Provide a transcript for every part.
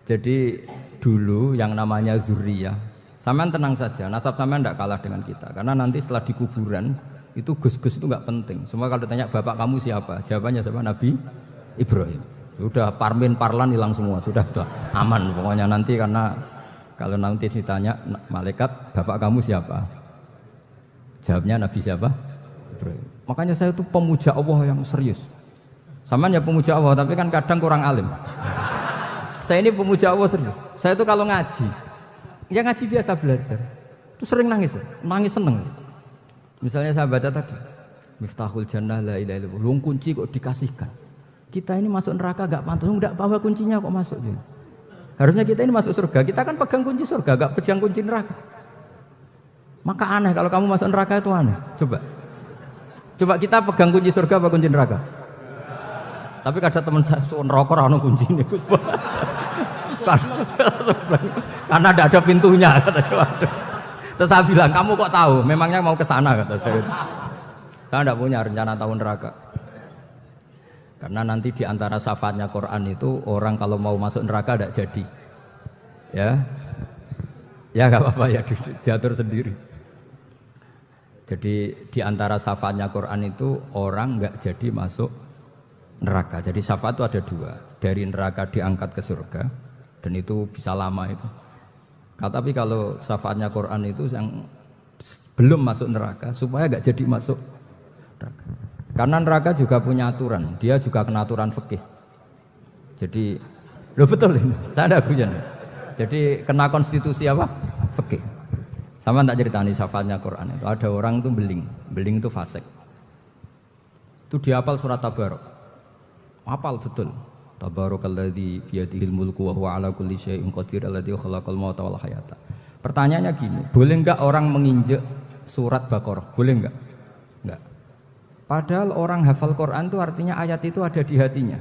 Jadi dulu yang namanya zuriyah, sampean tenang saja, nasab sampean tidak kalah dengan kita. Karena nanti setelah di kuburan itu gus-gus itu nggak penting. Semua kalau ditanya bapak kamu siapa, jawabannya siapa? Nabi Ibrahim. Sudah parmin parlan hilang semua, sudah aman pokoknya nanti. Karena kalau nanti ditanya malaikat bapak kamu siapa, jawabnya Nabi siapa? Ibrahim. Makanya saya itu pemuja Allah yang serius. Sampean ya pemuja Allah, tapi kan kadang kurang alim. Saya ini pemuja Allah serius. Saya itu kalau ngaji, ya ngaji biasa belajar, itu sering nangis seneng. Misalnya saya baca tadi, Miftahul Jannah la ilaha illallah, luang kunci kok dikasihkan. Kita ini masuk neraka gak pantas, enggak bawa kuncinya kok masuk. Harusnya kita ini masuk surga, kita kan pegang kunci surga, gak pegang kunci neraka. Maka aneh kalau kamu masuk neraka itu aneh. Coba kita pegang kunci surga apa kunci neraka? Tapi ada teman saya neraka ora ono kuncine. Karena tidak ada pintunya. Terus saya bilang, kamu kok tahu? Memangnya mau ke sana kata saya. Saya tidak punya rencana tahun neraka. Karena nanti di antara syafaatnya Quran itu orang kalau mau masuk neraka tidak jadi. Ya nggak apa-apa ya, diatur sendiri. Jadi di antara syafaatnya Quran itu orang nggak jadi masuk neraka. Jadi syafaat itu ada dua, dari neraka diangkat ke surga, dan itu bisa lama itu. Tapi kalau syafaatnya Quran itu yang belum masuk neraka supaya nggak jadi masuk neraka. Karena neraka juga punya aturan, dia juga kena aturan fikih. Jadi, lo betul ini, saya ada guyon. Jadi kena konstitusi apa? Fikih. Sama tak ceritani syafaatnya Quran itu ada orang itu beling itu fasik. Itu dia hafal surat Tabarok. Hafal betul. Tabarakalladzi biyadihil mulku wa huwa ala kulli syai'in qadir alladzi khalaqal mauta wal hayata. Pertanyaannya gini, boleh enggak orang menginjek surat Baqarah? Boleh enggak? Enggak. Padahal orang hafal Quran itu artinya ayat itu ada di hatinya.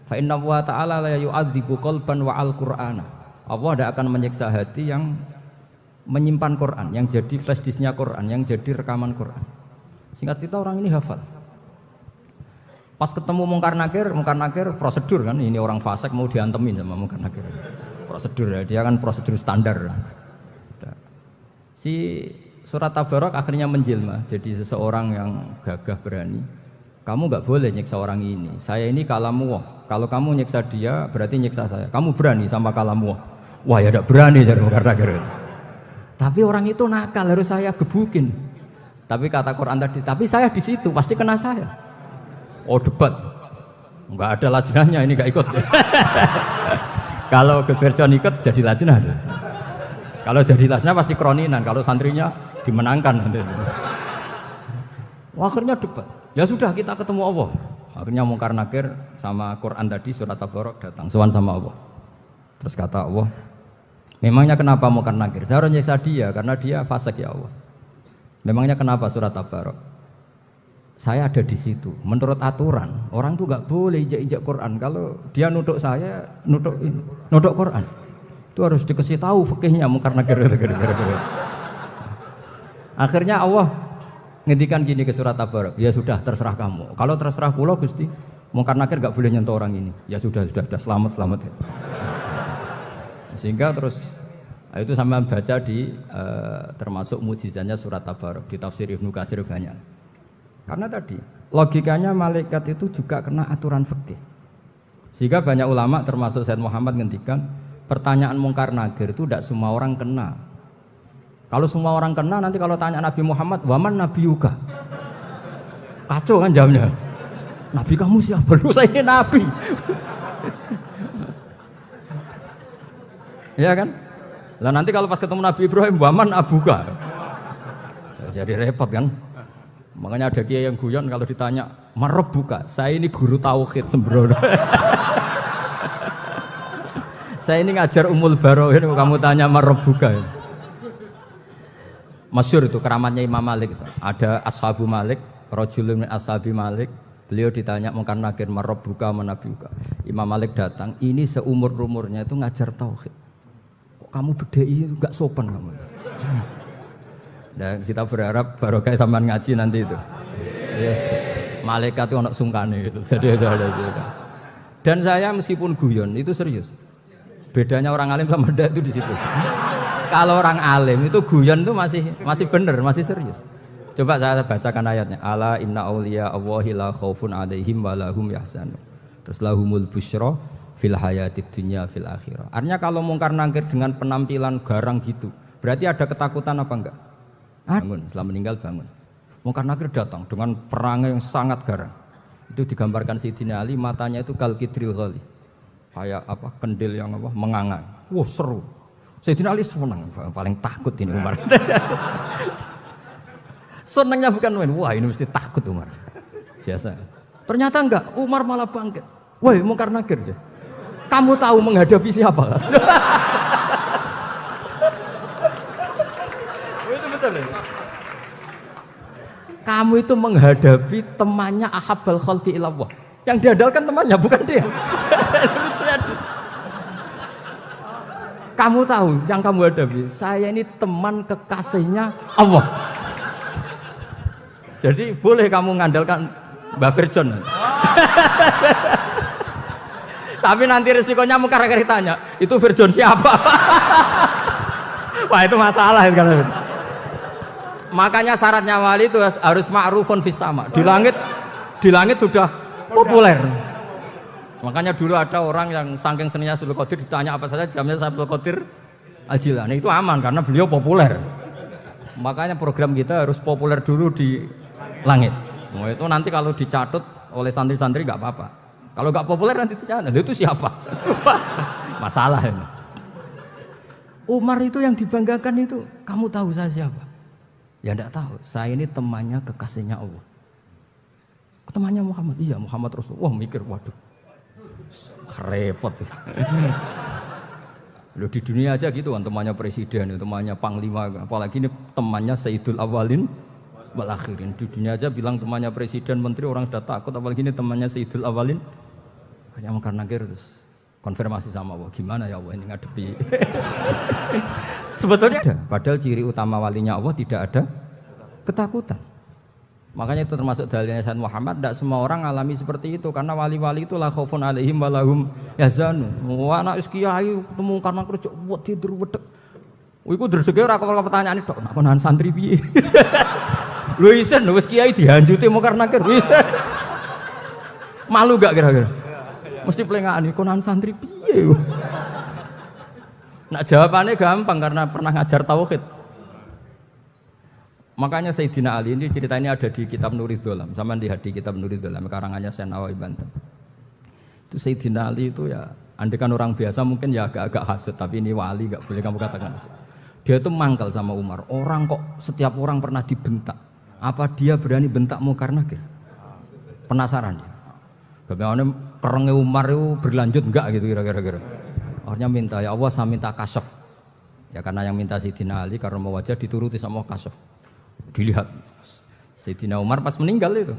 Fa inna wa ta'ala la yu'adzibu qalban wa al-Qur'ana. Allah tidak akan menyiksa hati yang menyimpan Quran, yang jadi flash disknya Quran, yang jadi rekaman Quran. Singkat cerita orang ini hafal. Pas ketemu Mungkar Nakir prosedur kan, ini orang fasik mau diantemin sama Mungkar Nakir. Prosedur ya, dia kan prosedur standar. Si surat Tabarok akhirnya menjelma jadi seseorang yang gagah berani. Kamu nggak boleh nyiksa orang ini. Saya ini kalamullah. Kalau kamu nyiksa dia berarti nyiksa saya. Kamu berani sama kalamullah? Wah ya tidak berani jadi Mungkar Nakir. Tapi orang itu nakal, harus saya gebukin. Tapi kata Quran tadi, tapi saya di situ pasti kena saya. Oh debat, nggak ada lajnahnya ini nggak ikut. Kalau Gus Firjon ikut jadi lajnah. Kalau jadi lajnah pasti kroninan. Kalau santrinya dimenangkan nanti. Akhirnya debat. Ya sudah kita ketemu Allah. Akhirnya Mungkar Nakir sama Quran tadi surat Tabarok datang sowan sama Allah. Terus kata Allah, memangnya kenapa Mungkar Nakir? Saya harus nyiksa dia karena dia fasik ya Allah. Memangnya kenapa surat Tabarok? Saya ada di situ. Menurut aturan orang tuh nggak boleh injak-injak Quran. Kalau dia nutuk saya, nutuk Quran. Itu harus dikasih tahu fikihnya Mungkar Nakir. Akhirnya Allah ngendikan gini ke surat Tabarok. Ya sudah terserah kamu. Kalau terserah kula Gusti, Mungkar Nakir nggak boleh nyentuh orang ini. Ya sudah selamat. Sehingga terus itu sama baca di termasuk mujizatnya surat Tabarok di tafsir Ibnu Katsir banyak. Karena tadi logikanya malaikat itu juga kena aturan fikih. Sehingga banyak ulama termasuk Said Muhammad ngendikan pertanyaan Mungkar Nakir itu tidak semua orang kena. Kalau semua orang kena nanti kalau tanya Nabi Muhammad, waman nabiyuka? Kacau kan jawabnya. Nabi kamu siapa? Lu saya ini nabi. Ya kan? Lah nanti kalau pas ketemu Nabi Ibrahim, waman abuka? Jadi repot kan? Makanya ada kiai yang guyon kalau ditanya, "Marabbuka?" Saya ini guru tauhid sembrono. Saya ini ngajar Ummul Barohin, kamu tanya Marabbuka. Masyhur itu keramatnya Imam Malik itu. Ada Ashabu Malik, rajulun min ashabi Malik. Beliau ditanya Mungkar Nakir, "Marabbuka manabiuka?" Imam Malik datang, ini seumur-umurnya itu ngajar tauhid. Kok kamu bedai itu enggak sopan kamu. Dan kita berharap barokah sampean ngaji nanti itu. Yes. Malaikat itu anak sungkane itu. Jadi itu ada. Dan saya meskipun guyon itu serius. Bedanya orang alim sama ndak itu di situ. Kalau orang alim itu guyon tuh masih bener, masih serius. Coba saya bacakan ayatnya. Ala inna auliya Allahi la khaufun alaihim wa lahum yahzanun. Terus lahumul busyra fil hayatid dunya fil akhirah. Artinya kalau mungkar nangkir dengan penampilan garang gitu, berarti ada ketakutan apa enggak? Bangun, setelah meninggal bangun. Mungkar nangkir datang dengan perangai yang sangat garang. Itu digambarkan Sayyidina Ali, matanya itu kal kidril ghali. Kayak apa? Kendil yang apa? Mengangang. Wah, seru. Sayyidina Ali senang, paling takut ini Umar. Senangnya bukan main, wah ini mesti takut Umar. Biasa. Ternyata enggak, Umar malah bangkit. Woi, mungkar nakir ya. Kamu tahu menghadapi siapa? Itu betul ya. Kamu itu menghadapi temannya ahabbal khalqi ilallah. Yang diandalkan temannya bukan dia. Kamu tahu yang kamu hadapi, saya ini teman kekasihnya Allah. Jadi boleh kamu mengandalkan Mbak Virjon. Tapi nanti resikonya mungkar nakir tanya, itu Virjon siapa? Wah itu masalah itu kan. Makanya syaratnya wali itu harus ma'rufun fis sama. Di langit sudah populer. Makanya dulu ada orang yang saking seninya Abdul Qadir ditanya apa saja jamnya Abdul Qadir Al-Jilani itu aman karena beliau populer. Makanya program kita harus populer dulu di langit. Nah, itu nanti kalau dicatut oleh santri-santri nggak apa-apa. Kalau nggak populer nanti dicatat, itu siapa? Masalah ini. Umar itu yang dibanggakan itu, kamu tahu saya siapa? Ya enggak tahu. Saya ini temannya kekasihnya Allah. Temannya Muhammad, iya Muhammad Rasul. Wah mikir, waduh, repot. Loh di dunia aja gitu kan, temannya presiden, temannya panglima, apalagi ini temannya Sayyidul Awalin wal Akhirin. Di dunia aja bilang temannya presiden, menteri, orang sudah takut, apalagi ini temannya Sayyidul Awalin. Hanya karena terus konfirmasi sama Allah, gimana ya Allah ini ngadepi. Sebetulnya ada, padahal ciri utama walinya Allah tidak ada ketakutan. Makanya itu termasuk dalilnya Sayyid Muhammad, tidak semua orang alami seperti itu karena wali-wali itu la khaufun alaihim wa lahum yahzanun. Wah anak kiai ketemu karena kerja buat tidur wedek. Iku dreseke ora kok pertanyaan itu, nak nahan santri piye? Lho isen wis kiai dihanjuti mungkar nakir. Malu gak kira-kira? Mesti pelengahan iku nahan santri piye? Nak jawabannya gampang karena pernah ngajar tauhid. Makanya Sayyidina Ali ini cerita ini ada di kitab Nurul Dholam, sama di kitab Nurul Dholam karangannya Syekh Nawawi Banten. Itu Sayyidina Ali itu ya, andekan orang biasa mungkin ya agak-agak hasut, tapi ini wali gak boleh kamu katakan hasut. Dia itu mangkal sama Umar. Orang kok setiap orang pernah dibentak. Apa dia berani bentak mungkar nakir? Penasaran dia. Bagaimana kerengnya Umar itu berlanjut enggak gitu kira-kira. Akhirnya minta, ya Allah saya minta kasyaf. Ya karena yang minta Sayyidina Ali karena mau wajah dituruti sama kasyaf. Dilihat Sayyidina Umar pas meninggal itu.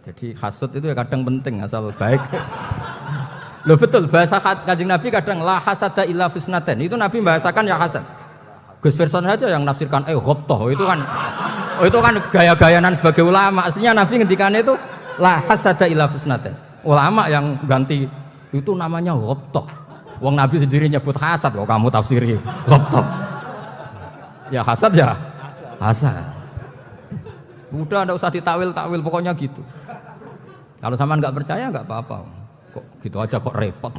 Jadi hasud itu ya kadang penting asal baik. Loh betul bahasa Kanjeng Nabi kadang la hasada illa fisnaten. Itu Nabi membahasakan ya hasad. Gus Verson saja yang nafsirkan ghobtoh itu kan gaya-gayanan sebagai ulama. Aslinya Nabi ngendikannya itu la hasada illa fisnaten. Ulama yang ganti itu namanya ghobtoh. Wong Nabi sendiri nyebut hasad kok kamu tafsiri ghobtoh. Ya hasad ya hasad. Udah enggak usah ditakwil-takwil pokoknya gitu. Kalau sampean enggak percaya enggak apa-apa. Kok gitu aja kok repot.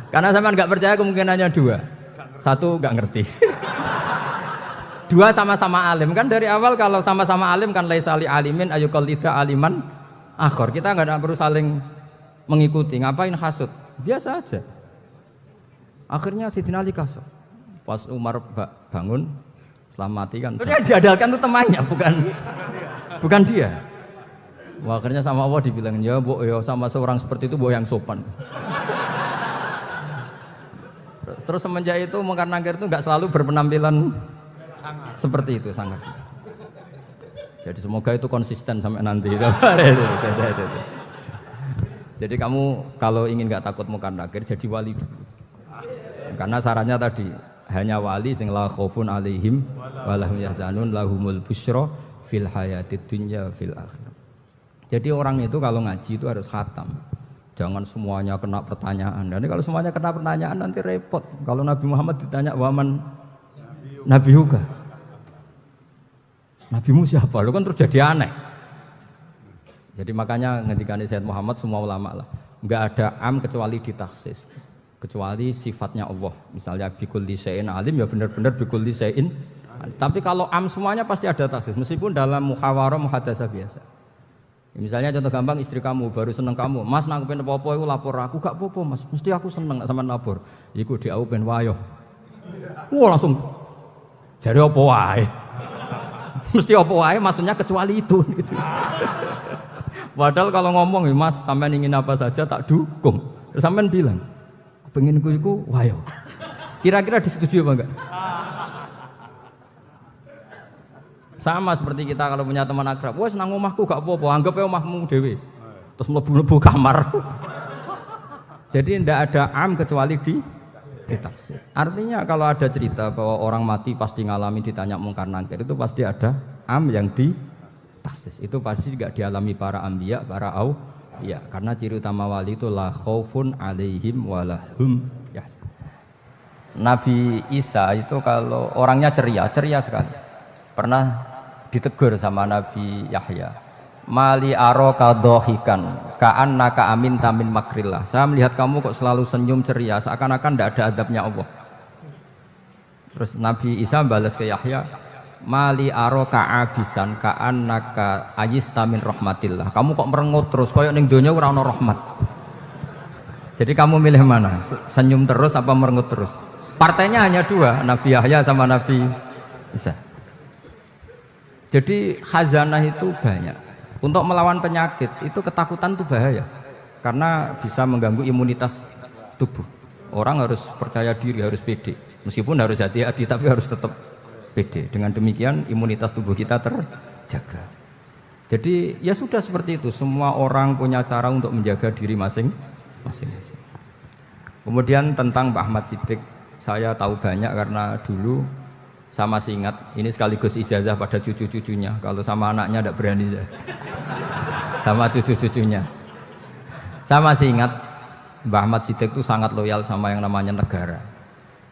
Karena sampean enggak percaya kemungkinannya dua. Satu enggak ngerti. Dua sama-sama alim. Kan dari awal kalau sama-sama alim kan laisa li alimin ayyuqallida aliman akhir. Kita enggak perlu saling mengikuti. Ngapain hasud? Biasa aja. Akhirnya Sayyidina Ali kasih. Pas Umar bangun setelah mati kan dia diadalkan itu temannya bukan dia. Wah, akhirnya sama Allah dibilang ya bu ya sama seorang seperti itu bu yang sopan. Terus semenjak itu mungkar nakir itu nggak selalu berpenampilan seperti itu sangat sih. Jadi semoga itu konsisten sampai nanti. Jadi kamu kalau ingin nggak takut mungkar nakir jadi wali dulu. Karena syaratnya tadi hanya wali sing la khaufun alaihim wa lahum yahzanun lahumul busyra fil hayatid dunya fil akhirah. Jadi orang itu kalau ngaji itu harus khatam. Jangan semuanya kena pertanyaan. Dan kalau semuanya kena pertanyaan nanti repot. Kalau Nabi Muhammad ditanya waman Nabi Yuga, Nabimu siapa? Lu kan terus jadi aneh. Jadi makanya ngendikane Sayyid Muhammad semua ulama lah, nggak ada am kecuali ditaksis, kecuali sifatnya Allah. Misalnya bikulli syai'in alim ya benar-benar bikulli syai'in. Tapi kalau am semuanya pasti ada taksis, meskipun dalam muhawarah muhadasah biasa. Misalnya contoh gampang, istri kamu baru seneng kamu, mas nak pengen apa-apa itu lapor aku, gak apa-apa mas, mesti aku seneng sama lapor. Iku di aku pengen wayo. Wah langsung jadi apa wae. Mesti apa wae maksudnya kecuali itu gitu. Padahal kalau ngomong mas sampean ingin apa saja tak dukung. Terus sampean bilang kepengin iku wayo. Kira-kira disetujui apa enggak? Sama seperti kita kalau punya teman akrab, wes nang omahku gak apa-apa, anggap aja omahmu dhewe. Terus mlebu-mlebu kamar. Jadi tidak ada am kecuali ditaksis. Artinya kalau ada cerita bahwa orang mati pasti ngalami ditanya mungkar nangkir, itu pasti ada am yang ditaksis. Itu pasti juga dialami para anbiya, para auliya. Karena ciri utama wali itu la khaufun alaihim walahum yahzanun. Nabi Isa itu kalau orangnya ceria sekali. Pernah ditegur sama Nabi Yahya, mali aroka dohikan ka'annaka aminta min makrillah. Saya melihat kamu kok selalu senyum ceria, seakan-akan tidak ada adabnya Allah. Terus Nabi Isa balas ke Yahya, mali aroka abisan ka'annaka ayista min rahmatillah. Kamu kok merengut terus, koyok ning donya ora ono rahmat. Jadi kamu milih mana? Senyum terus apa merengut terus? Partainya hanya dua, Nabi Yahya sama Nabi Isa. Jadi khazanah itu banyak. Untuk melawan penyakit itu ketakutan itu bahaya, karena bisa mengganggu imunitas tubuh. Orang harus percaya diri, harus pede. Meskipun harus hati-hati, tapi harus tetap pede. Dengan demikian imunitas tubuh kita terjaga. Jadi ya sudah seperti itu. Semua orang punya cara untuk menjaga diri masing-masing. Kemudian tentang Pak Ahmad Siddiq, saya tahu banyak karena dulu saya masih ingat, ini sekaligus ijazah pada cucu-cucunya. Kalau sama anaknya tidak berani saya. Sama cucu-cucunya. Saya masih ingat Mbah Ahmad Siddiq itu sangat loyal sama yang namanya negara.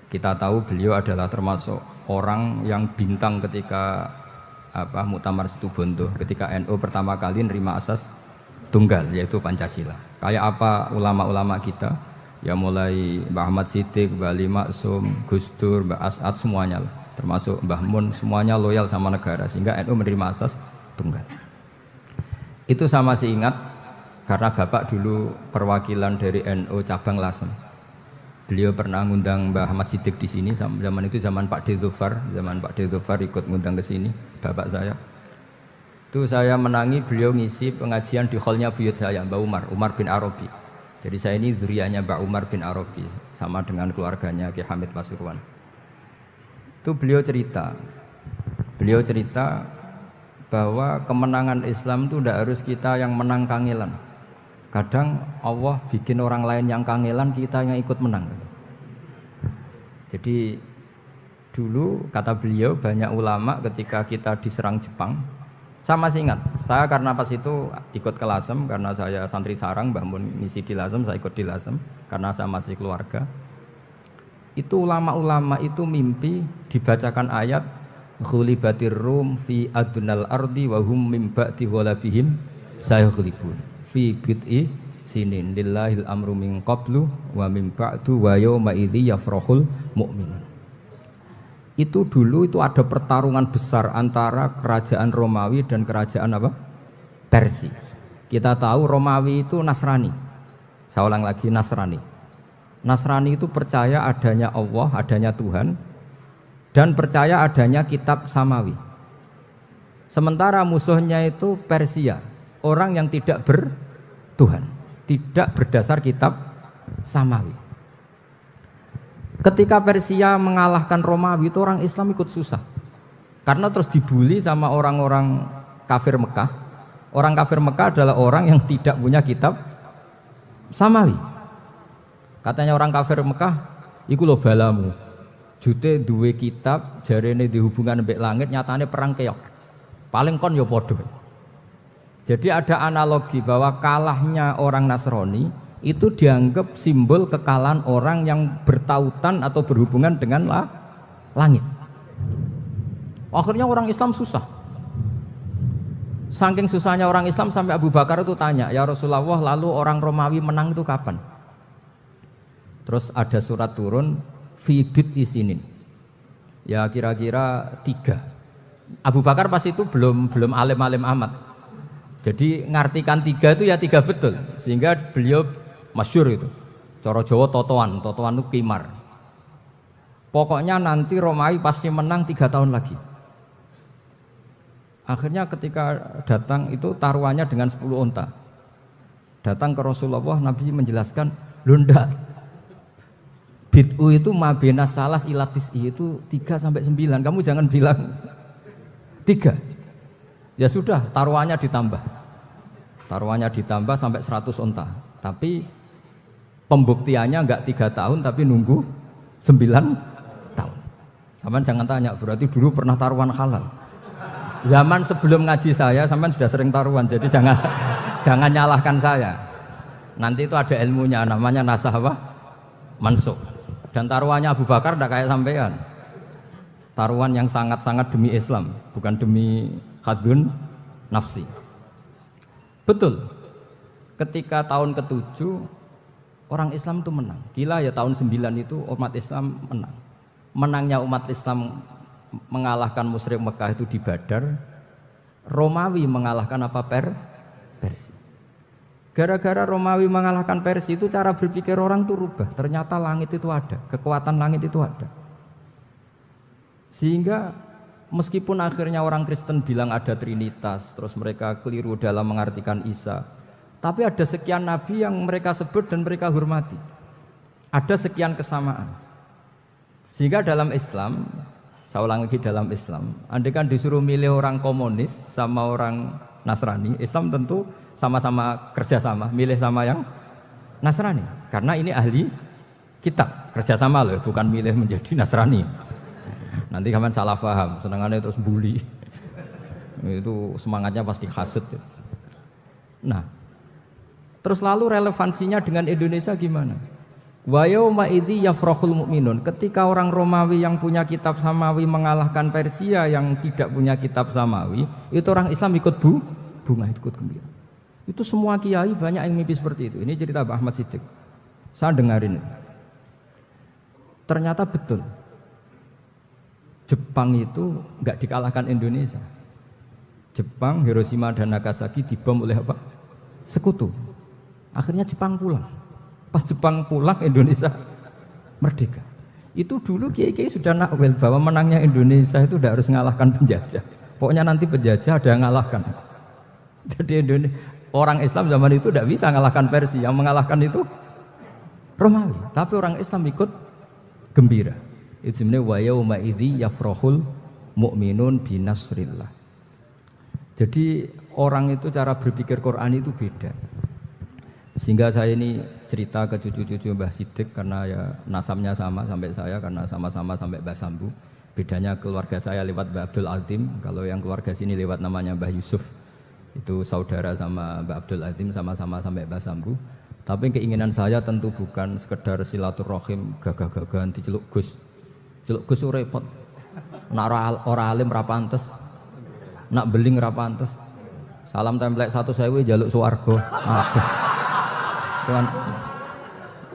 Kita tahu beliau adalah termasuk orang yang bintang ketika Muktamar Situbondo, ketika NU pertama kali nerima asas tunggal yaitu Pancasila. Kayak apa ulama-ulama kita, ya mulai Mbah Ahmad Siddiq, Mbah Ali Maksum, Gus Dur, Mbah As'ad semuanya lah. Termasuk Mbah Mun, semuanya loyal sama negara sehingga NU menerima asas tunggal. Itu saya masih ingat karena bapak dulu perwakilan dari NU cabang Lasem. Beliau pernah ngundang Mbah Ahmad Siddiq di sini, zaman itu zaman Pak Dzufar, ikut ngundang ke sini bapak saya. Itu saya menangi beliau ngisi pengajian di hallnya buyut saya, Mbah Umar bin Arabi. Jadi saya ini zuriyahnya Mbah Umar bin Arabi sama dengan keluarganya Ki Hamid Pasuruan. Itu beliau cerita bahwa kemenangan Islam itu tidak harus kita yang menang kangelan. Kadang Allah bikin orang lain yang kangelan, kita yang ikut menang. Jadi dulu kata beliau banyak ulama ketika kita diserang Jepang, saya masih ingat, saya karena pas itu ikut ke Lasem karena saya santri sarang, Mbah Mun misi di Lasem, saya ikut di Lasem karena saya masih keluarga. Itu ulama-ulama itu mimpi dibacakan ayat ghulibatir rum fi adnal ardi wa hum min ba'di ghalabihim sayaghlibun fi bid'i sinin lillahil amru min qablu wa min ba'du wa yawma idzi yafrahul mu'minun. Itu dulu itu ada pertarungan besar antara kerajaan Romawi dan kerajaan Persia. Kita tahu Romawi itu Nasrani. Saya ulang lagi, Nasrani. Nasrani itu percaya adanya Allah, adanya Tuhan, dan percaya adanya kitab samawi. Sementara musuhnya itu Persia, orang yang tidak bertuhan, tidak berdasar kitab samawi. Ketika Persia mengalahkan Romawi, itu orang Islam ikut susah, karena terus dibully sama orang-orang kafir Mekah. Orang kafir Mekah adalah orang yang tidak punya kitab samawi. Katanya orang kafir Mekah, iku lho balamu. Jute duwe kitab, jarene di hubungan mbek langit, nyatane perang keok. Paling kon yo padha. Jadi ada analogi bahwa kalahnya orang Nasrani itu dianggap simbol kekalahan orang yang bertautan atau berhubungan dengan langit. Akhirnya orang Islam susah. Saking susahnya orang Islam sampai Abu Bakar itu tanya, ya Rasulullah, lalu orang Romawi menang itu kapan? Terus ada surat turun, Fibit isinin. Ya kira-kira 3. Abu Bakar pas itu belum alim-alim amat. Jadi ngartikan 3 itu ya 3 betul. Sehingga beliau masyhur itu. Cara Jawa totoan itu kimar. Pokoknya nanti Romawi pasti menang 3 tahun lagi. Akhirnya ketika datang itu taruhannya dengan 10 unta. Datang ke Rasulullah, Nabi menjelaskan, "Loh ndak. Bid'u itu mabena salas ilatis itu 3 sampai 9. Kamu jangan bilang 3. Ya sudah, taruhannya ditambah. Taruhannya ditambah sampai 100 unta. Tapi pembuktiannya enggak 3 tahun tapi nunggu 9 tahun. Sampean jangan tanya, berarti dulu pernah taruhan halal. Zaman sebelum ngaji saya, sampean sudah sering taruhan, jadi jangan nyalahkan saya. Nanti itu ada ilmunya, namanya nasah apa? Mansukh. Dan taruhannya Abu Bakar tidak kayak sampean. Taruhan yang sangat-sangat demi Islam, bukan demi hadun nafsi. Betul. Ketika tahun ke-7 orang Islam itu menang. Gila ya, tahun 9 itu umat Islam menang. Menangnya umat Islam mengalahkan musyrik Mekah itu di Badar. Romawi mengalahkan apa? Persia. Gara-gara Romawi mengalahkan Persia itu cara berpikir orang itu rubah. Ternyata langit itu ada, kekuatan langit itu ada. Sehingga meskipun akhirnya orang Kristen bilang ada Trinitas, terus mereka keliru dalam mengartikan Isa, tapi ada sekian nabi yang mereka sebut dan mereka hormati. Ada sekian kesamaan. Sehingga dalam Islam, saya ulang lagi, dalam Islam, andai kan disuruh milih orang komunis sama orang Nasrani, Islam tentu sama-sama kerjasama, milih sama yang Nasrani, karena ini ahli kitab, kerjasama loh, bukan milih menjadi Nasrani. Nanti kalian salah paham, senangannya terus bully, itu semangatnya pasti hasut. Nah, terus lalu relevansinya dengan Indonesia gimana? Wa yauma idzi yafrahul mu'minun, ketika orang Romawi yang punya kitab samawi mengalahkan Persia yang tidak punya kitab samawi, itu orang Islam ikut bunga, ikut gembira. Itu semua kiai banyak yang mimpi seperti itu. Ini cerita Pak Ahmad Siddiq. Saya dengarin. Ternyata betul. Jepang itu nggak dikalahkan Indonesia. Jepang, Hiroshima dan Nagasaki dibom oleh apa? Sekutu. Akhirnya Jepang pulang. Pas Jepang pulang, Indonesia merdeka. Itu dulu kiai-kiai sudah nakwil bahwa menangnya Indonesia itu tidak harus mengalahkan penjajah. Pokoknya nanti penjajah ada yang mengalahkan. Jadi Indonesia, orang Islam zaman itu tidak bisa mengalahkan Persia, yang mengalahkan itu Romawi. Tapi orang Islam ikut gembira. Itu sebenarnya wa yauma idzi yafrahul mu'minun binasrillah. Jadi orang itu cara berpikir Quran itu beda. Sehingga saya ini cerita ke cucu-cucu Mbah Siddiq karena ya nasabnya sama sampai saya, karena sama-sama sampai Mbah Sambu. Bedanya keluarga saya lewat Mbah Abdul Azim, kalau yang keluarga sini lewat namanya Mbah Yusuf. Itu saudara sama Mbah Abdul Azim, sama-sama sampai Mbah Sambu. Tapi keinginan saya tentu bukan sekedar silaturahim gagah-gagahan diceluk Gus. Celuk Gus repot. Nak ora alim ra pantes. Nak beling ra pantes. Salam templek 1.000 jaluk swarga. Aduh. Tuhan,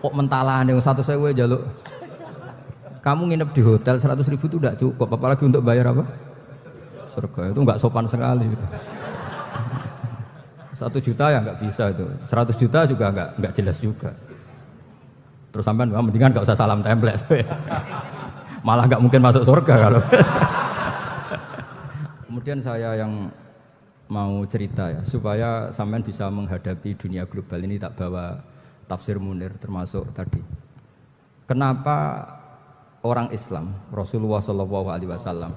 kok mentalane 1.000 jaluk. Kamu nginep di hotel 100.000 itu tidak cukup, apalagi untuk bayar apa? Surga. Itu enggak sopan sekali. 1 juta ya enggak bisa itu. 100 juta juga enggak jelas juga. Terus sampean mendingan enggak usah salam templek. Malah enggak mungkin masuk surga kalau. Kemudian saya yang mau cerita ya, supaya sampean bisa menghadapi dunia global ini, tak bawa tafsir Munir termasuk tadi. Kenapa orang Islam, Rasulullah SAW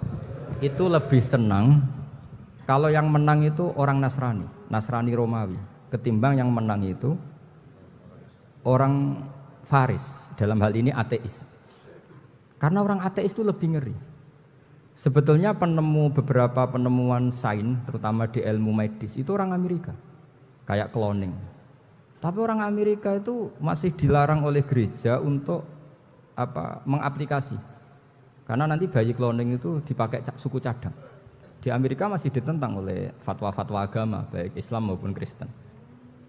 itu lebih senang kalau yang menang itu orang Nasrani Romawi, ketimbang yang menang itu orang Faris, dalam hal ini ateis. Karena orang ateis itu lebih ngeri. Sebetulnya beberapa penemuan sains, terutama di ilmu medis, itu orang Amerika, kayak cloning. Tapi orang Amerika itu masih dilarang oleh gereja untuk mengaplikasi. Karena nanti bayi cloning itu dipakai suku cadang. Di Amerika masih ditentang oleh fatwa-fatwa agama, baik Islam maupun Kristen.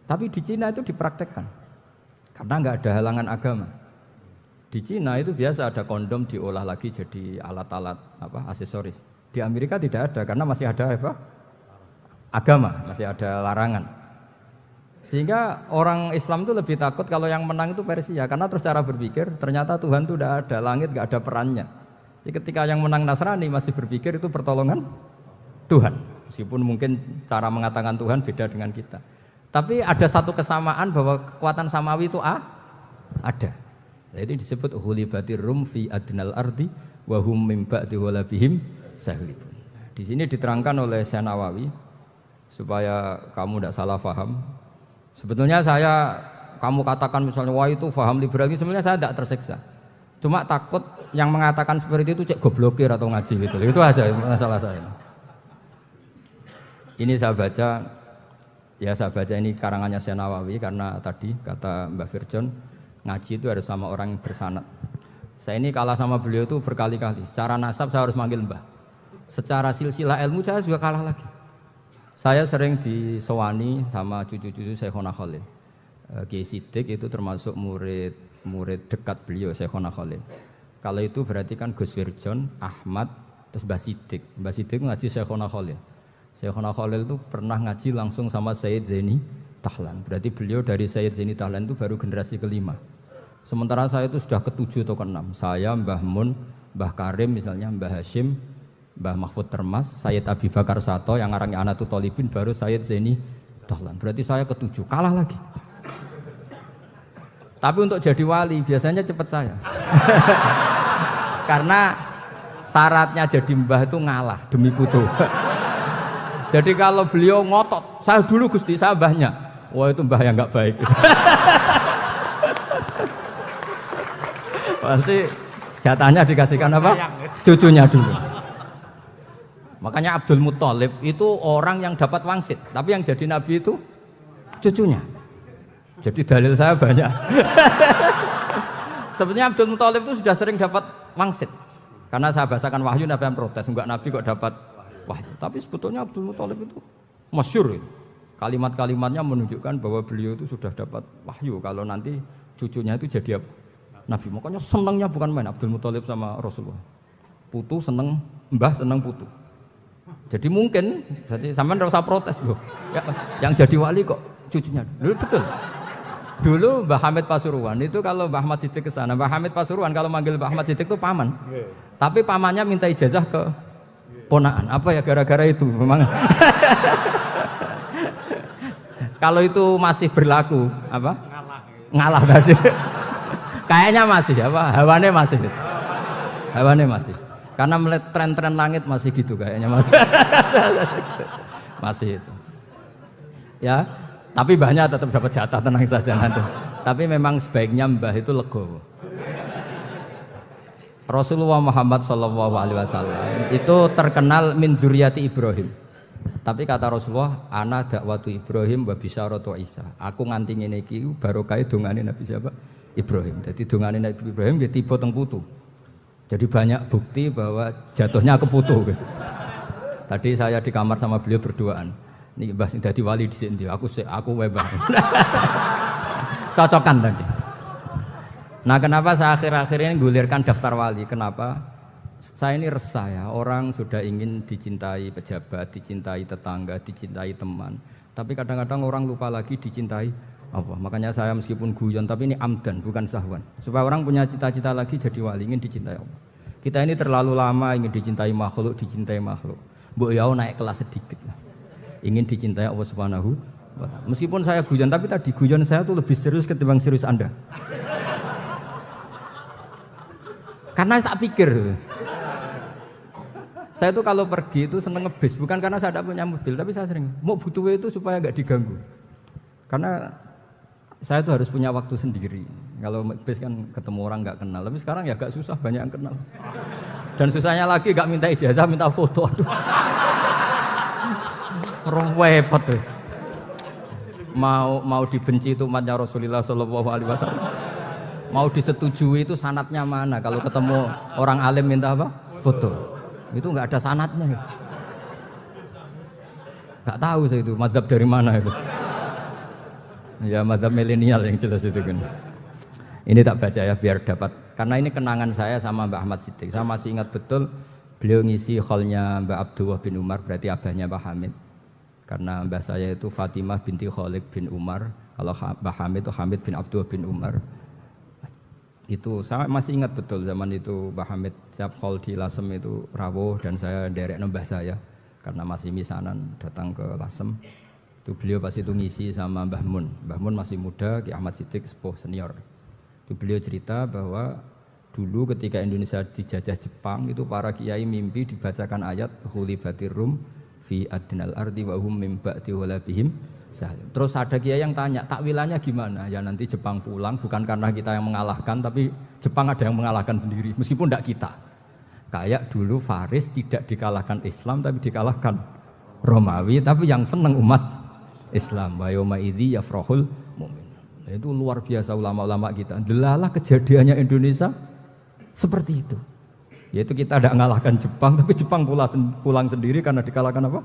Tapi di Cina itu dipraktekkan. Karena nggak ada halangan agama. Di Cina itu biasa ada kondom diolah lagi jadi alat-alat aksesoris. Di Amerika tidak ada karena masih ada agama, masih ada larangan. Sehingga orang Islam itu lebih takut kalau yang menang itu Persia, karena terus cara berpikir ternyata Tuhan itu tidak ada, langit nggak ada perannya. Jadi ketika yang menang Nasrani masih berpikir itu pertolongan Tuhan, meskipun mungkin cara mengatakan Tuhan beda dengan kita. Tapi ada satu kesamaan bahwa kekuatan samawi itu ada. Jadi disebut hulibatir rum fi adnal ardi wa hum mim ba'di ghalabihim sahlibun. Di sini diterangkan oleh Syekh Nawawi supaya kamu tidak salah paham. Sebetulnya kamu katakan misalnya wah itu paham liberalisme, sebenarnya saya tidak tersiksa. Cuma takut yang mengatakan seperti itu cek goblokir atau ngaji gitu. Itu aja masalah saya. Ini saya baca ini karangannya Syekh Nawawi karena tadi kata Mbah Firjon ngaji itu harus sama orang yang bersanad. Saya ini kalah sama beliau itu berkali-kali. Secara nasab saya harus manggil Mbah. Secara silsilah ilmu saya juga kalah lagi. Saya sering disewani sama cucu-cucu Syekhona Khalil. Kiai Siddiq itu termasuk murid dekat beliau Syekhona Khalil. Kalau itu berarti kan Gus Firjon, Ahmad, terus Mbah Siddiq. Mbah Siddiq ngaji Syekhona Khalil. Syekhona Khalil itu pernah ngaji langsung sama Sayyid Zaini Tahlan. Berarti beliau dari Sayyid Zaini Tahlan itu baru generasi kelima. Sementara saya itu sudah ke-7 atau ke-6. Saya, Mbah Mun, Mbah Karim misalnya, Mbah Hashim, Mbah Mahfud Termas, Sayyid Abi Bakar Sato yang ngarangnya Anatul Thalibin, baru Sayyid Zaini Tahlan. Berarti saya ke-7, kalah lagi. Tapi untuk jadi wali biasanya cepat saya. Karena syaratnya jadi mbah itu ngalah demi putu. Jadi kalau beliau ngotot, saya dulu Gusti, saya mbahnya. Wah itu mbah yang nggak baik. Pasti jatahnya dikasihkan apa? Cucunya dulu. Makanya Abdul Muthalib itu orang yang dapat wangsit, tapi yang jadi nabi itu cucunya. Jadi dalil saya banyak. Sebenarnya Abdul Muthalib itu sudah sering dapat wangsit. Karena saya bahasakan wahyu, nabi yang protes, enggak nabi kok dapat wahyu. Tapi sebetulnya Abdul Muthalib itu masyhur. Kalimat-kalimatnya menunjukkan bahwa beliau itu sudah dapat wahyu kalau nanti cucunya itu jadi nabi. Makanya senangnya bukan main Abdul Muthalib sama Rasulullah. Putu seneng mbah, seneng putu. Jadi mungkin, jadi sampean enggak usah protes loh. Ya, yang jadi wali kok cucunya. Dulu betul. Dulu Mbah Hamid Pasuruan itu kalau Mbah Ahmad Siddiq ke sana, Mbah Hamid Pasuruan kalau manggil Mbah Ahmad Siddiq itu paman. Tapi pamannya minta ijazah ke ponaan. Apa ya gara-gara itu memang. Kalau itu masih berlaku apa? Ngalah tadi. Kayaknya masih apa? Hawane masih. Hawane masih. Karena melihat tren-tren langit masih gitu kayaknya masih. Masih itu. Ya, tapi banyak tetap dapat jatah, tenang saja nanti. Tapi memang sebaiknya mbah itu legowo. Rasulullah Muhammad SAW itu terkenal min dzurriyyati Ibrahim. Tapi kata Rasulullah, ana dakwatu Ibrahim wa bisyaratu Isa. Aku nganti ngene iki barokah dongane Nabi siapa? Ibrahim. Jadi dongane Nabi Ibrahim nggih tiba teng putu. Jadi banyak bukti bahwa jatuhnya ke putu gitu. Tadi saya di kamar sama beliau berduaan. Nih Mbah sing dadi wali dhisik ndi? Aku wae Mbah. Cocokan tadi. Nah, kenapa saya akhir-akhir ini gulirkan daftar wali? Kenapa? Saya ini resah ya, orang sudah ingin dicintai pejabat, dicintai tetangga, dicintai teman. Tapi kadang-kadang orang lupa lagi dicintai Allah. Makanya saya meskipun guyon, tapi ini amdan, bukan sahwan. Supaya orang punya cita-cita lagi jadi wali, ingin dicintai Allah. Kita ini terlalu lama ingin dicintai makhluk, Mbok ya naik kelas sedikit lah. Ingin dicintai Allah Subhanahu wa Ta'ala. Meskipun saya guyon, tapi tadi guyon saya tuh lebih serius ketimbang serius Anda. Karena tak pikir. Saya tuh kalau pergi itu seneng ngebis, bukan karena saya tidak punya mobil, tapi saya sering mau butuh itu supaya nggak diganggu. Karena saya tuh harus punya waktu sendiri. Kalau bis kan ketemu orang nggak kenal, tapi sekarang ya agak susah, banyak yang kenal. Dan susahnya lagi nggak minta ijazah, minta foto. Aduh, repot tuh. mau dibenci itu umatnya Rasulullah Shallallahu Alaihi Wasallam. Mau disetujui itu sanatnya mana? Kalau ketemu orang alim minta apa? Foto. Itu nggak ada sanatnya. Nggak tahu saya itu mazhab dari mana itu. Ya mazhab milenial yang jelas itu kan. Ini tak baca ya biar dapat. Karena ini kenangan saya sama Mbak Ahmad Siddiq. Saya masih ingat betul beliau ngisi hallnya Mbak Abdullah bin Umar, berarti abahnya Mbak Hamid. Karena mbah saya itu Fatimah binti Khalid bin Umar. Kalau Mbak Hamid itu Hamid bin Abdullah bin Umar. Itu saya masih ingat betul zaman itu Mbak Hamid setiap hall di Lasem itu rawuh dan saya derek mbah saya karena masih misanan datang ke Lasem. Itu beliau pasti itu ngisi sama Mbah Mun. Mbah Mun masih muda, Ki Ahmad Siddiq sepuh senior. Itu beliau cerita bahwa dulu ketika Indonesia dijajah Jepang itu para kiai mimpi dibacakan ayat Ghulibatir Rum fi adnal ardi wa hum mim ba'di ghalabihim salim. Terus ada kiai yang tanya, takwilannya gimana? Ya nanti Jepang pulang bukan karena kita yang mengalahkan tapi Jepang ada yang mengalahkan sendiri meskipun tidak kita. Kayak dulu Faris tidak dikalahkan Islam tapi dikalahkan Romawi tapi yang senang umat Islam. Wa yauma idzi yafrahul mu'min. Itu luar biasa ulama-ulama kita. Delalah kejadiannya Indonesia seperti itu. Yaitu kita tidak mengalahkan Jepang, tapi Jepang pulang sendiri karena dikalahkan apa?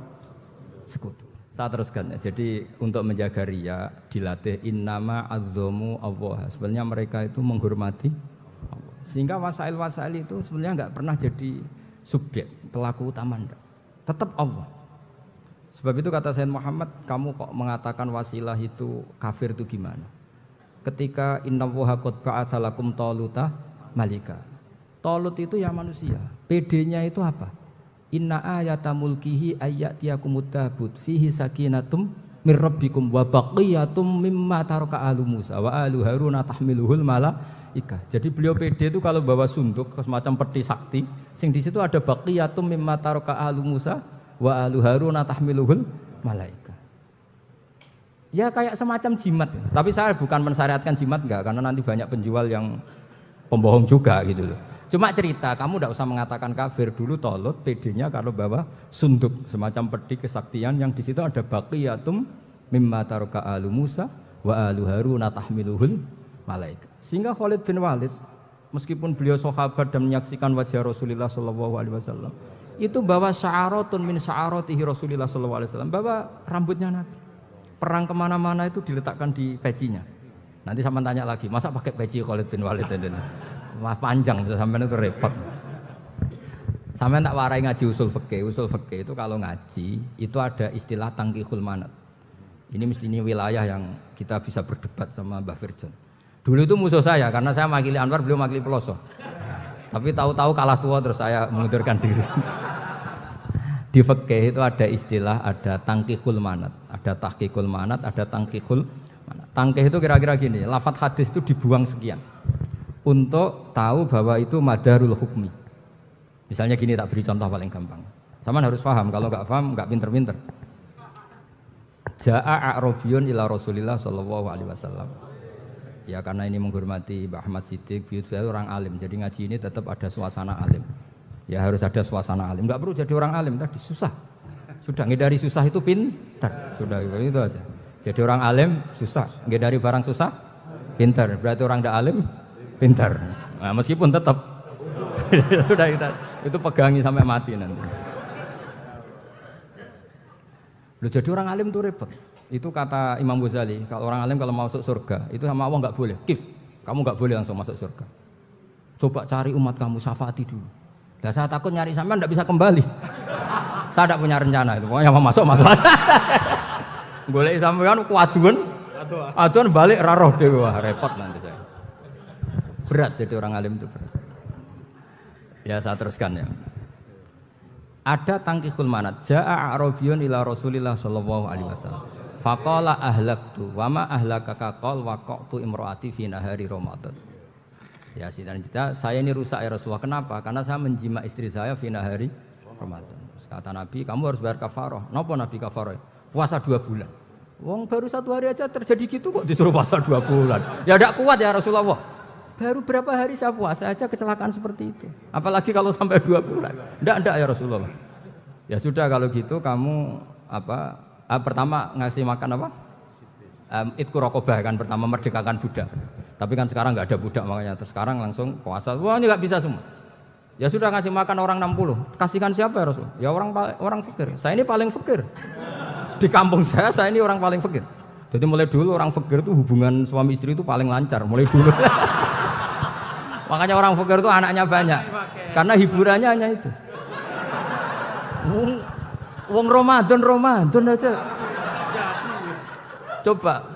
Sekutu. Saya teruskan ya. Jadi untuk menjaga riya dilatih innama azzamu Allah. Sebenarnya mereka itu menghormati Allah. Sehingga wasail-wasail itu sebenarnya nggak pernah jadi subjek pelaku utama, enggak. Tetap Allah. Sebab itu kata Sayyid Muhammad, kamu kok mengatakan wasilah itu kafir itu gimana? Ketika innallaha qad ba'atsa lakum taluta malika. Talut itu ya manusia. PD-nya itu apa? Inna ayata mulkihi ayyatiyakumut tabut fihi sakinatum mir rabbikum wa baqiyatum mimma taraka alu Musa wa alu Harun tahmiluhul malaika. Jadi beliau PD itu kalau bawa sunduk semacam peti sakti, sing di situ ada baqiyatum mimma taraka alu Musa wa alu Harun tahmiluhul malaika. Ya kayak semacam jimat, tapi saya bukan mensyariatkan jimat enggak, karena nanti banyak penjual yang pembohong juga gitu loh. Cuma cerita, kamu tidak usah mengatakan kafir. Dulu Talut PD-nya kalau bawa sunduk semacam peti kesaktian yang di situ ada baqiyatum mimma taraka alu Musa wa alu Harun tahmiluhul malaika. Sehingga Khalid bin Walid meskipun beliau sahabat dan menyaksikan wajah Rasulullah SAW itu bawa sya'aratun min sya'aratihi Rasulullah SAW, bawa rambutnya Nabi. Perang kemana-mana itu diletakkan di pecinya. Nanti sama tanya lagi, masa pakai peci Khalid bin Walid ini? Wah panjang, sampai itu repot. Sampai tak warai ngaji usul fikih. Usul fikih itu kalau ngaji itu ada istilah tangkihul manat. Ini mestinya wilayah yang kita bisa berdebat sama Mbah Firjon. Dulu itu musuh saya karena saya makili Anwar, beliau makili Peloso. Tapi tahu-tahu kalah tua terus saya mengundurkan diri. Di fikih itu ada istilah, ada tangkihul manat, ada tahqiqul manat, ada tangkihul manat. Tangkih itu kira-kira gini, lafadz hadis itu dibuang sekian untuk tahu bahwa itu madarul hukmi. Misalnya gini, tak beri contoh paling gampang. Sama harus paham, kalau nggak paham nggak pinter-pinter. Ja'a a'rabiyun ila Rasulillah sallallahu alaihi wasallam. Ya karena ini menghormati Mbah Ahmad Siddiq, beliau orang alim, jadi ngaji ini tetap ada suasana alim. Ya harus ada suasana alim. Enggak perlu jadi orang alim tadi, susah. Sudah ngedari susah itu pintar. Sudah itu aja. Jadi orang alim susah, ngedari barang susah pintar. Berarti orang tidak alim pintar. Nah, meskipun tetap sudah itu pegangi sampai mati nanti. Loh, jadi orang alim itu repot. Itu kata Imam Ghazali, kalau orang alim kalau mau masuk surga itu sama Allah nggak boleh. Kif, kamu nggak boleh langsung masuk surga. Coba cari umat kamu, syafaati dulu. Nah, saya takut nyari sampean tidak bisa kembali. Saya tidak punya rencana itu. Pokoknya mau masuk. Golek sampean kuaduan. Aduan balik raroh dhewe, wah repot nanti saya. Berat jadi orang alim itu berat. Ya saya teruskan ya. Ada tangkihul manat. Ja'a a'rabiyun ila Rasulillah sallallahu alaihi wasallam. Faqala ahlaktu wa ma ahlakaka qal waqa'tu imraati fi nahari Ramadan. Ya cerita, saya ini rusak ya Rasulullah. Kenapa? Karena saya menjima istri saya fina hari Ramadan. Terus kata Nabi, kamu harus bayar kafarah. Napa Nabi kafarah? Puasa 2 bulan. Wong baru 1 hari aja terjadi gitu kok disuruh puasa 2 bulan. Ya tidak kuat ya Rasulullah. Baru berapa hari saya puasa aja kecelakaan seperti itu. Apalagi kalau sampai 2 bulan. Tidak ya Rasulullah. Ya sudah kalau gitu kamu pertama ngasih makan apa? Idku Raqabah kan pertama merdekakan budak. Tapi kan sekarang nggak ada budak makanya terus sekarang langsung puasa. Wah ini nggak bisa semua. Ya sudah ngasih makan orang 60. Kasihkan siapa ya Rasul? Ya orang fakir. Saya ini paling fakir. Di kampung saya ini orang paling fakir. Jadi mulai dulu orang fakir itu hubungan suami istri itu paling lancar mulai dulu. Makanya orang fakir itu anaknya banyak. Karena hiburannya hanya itu. Wong Ramadan aja. Coba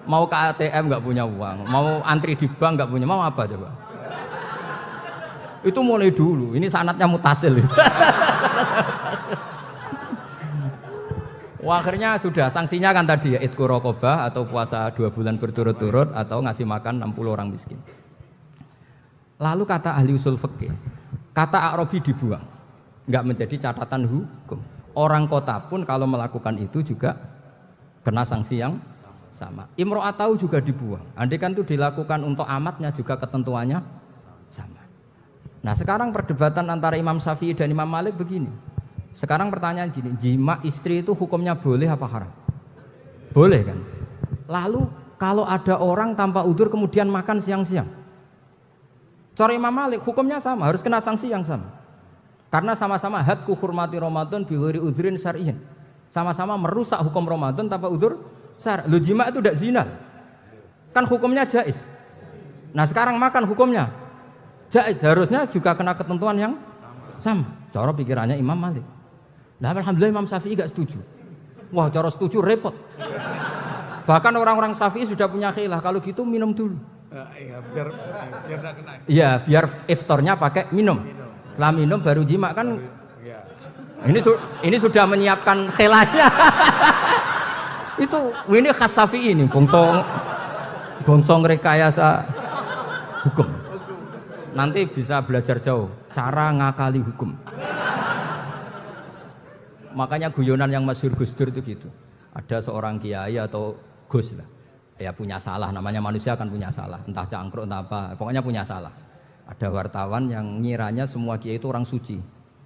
mau ke ATM nggak punya uang, mau antri di bank nggak punya, mau apa coba? Itu mulai dulu. Ini sanatnya mutasil. Wah, akhirnya sudah sanksinya kan tadi ya Idku Raqabah atau puasa 2 bulan berturut-turut atau ngasih makan 60 orang miskin. Lalu kata ahli usul fikih, kata A'rabi dibuang, nggak menjadi catatan hukum. Orang kota pun kalau melakukan itu juga kena sanksi yang sama. Imro'atau juga dibuang. Andai kan itu dilakukan untuk amatnya juga ketentuannya sama. Nah sekarang perdebatan antara Imam Syafi'i dan Imam Malik begini. Sekarang pertanyaan gini, jima istri itu hukumnya boleh apa haram? Boleh kan? Lalu kalau ada orang tanpa udzur kemudian makan siang-siang, cara Imam Malik hukumnya sama, harus kena sanksi yang sama. Karena sama-sama hadku hurmati Ramadan bi ghairi udzrin syar'iyyin. Sama-sama merusak hukum Ramadan tanpa udzur syar'. Lu jima itu tidak zina. Kan hukumnya jaiz. Nah, sekarang makan hukumnya jaiz, harusnya juga kena ketentuan yang sama. Cara pikirannya Imam Malik. Nah, alhamdulillah Imam Syafi'i enggak setuju. Wah, cara setuju repot. Bahkan orang-orang Syafi'i sudah punya khilaf, kalau gitu minum dulu. Iya, biar enggak kena. Iya, biar iftarnya pakai minum. Setelah minum baru jima kan. Ini sudah menyiapkan khilafnya. ini khas Syafi'i ini, bongsong rekayasa hukum. Nanti bisa belajar jauh cara ngakali hukum. Makanya guyonan yang masyhur Gus Dur itu gitu. Ada seorang kiai atau Gus lah, ya punya salah, namanya manusia kan punya salah, entah cangkruk entah apa, pokoknya punya salah. Ada wartawan yang ngiranya semua kiai itu orang suci,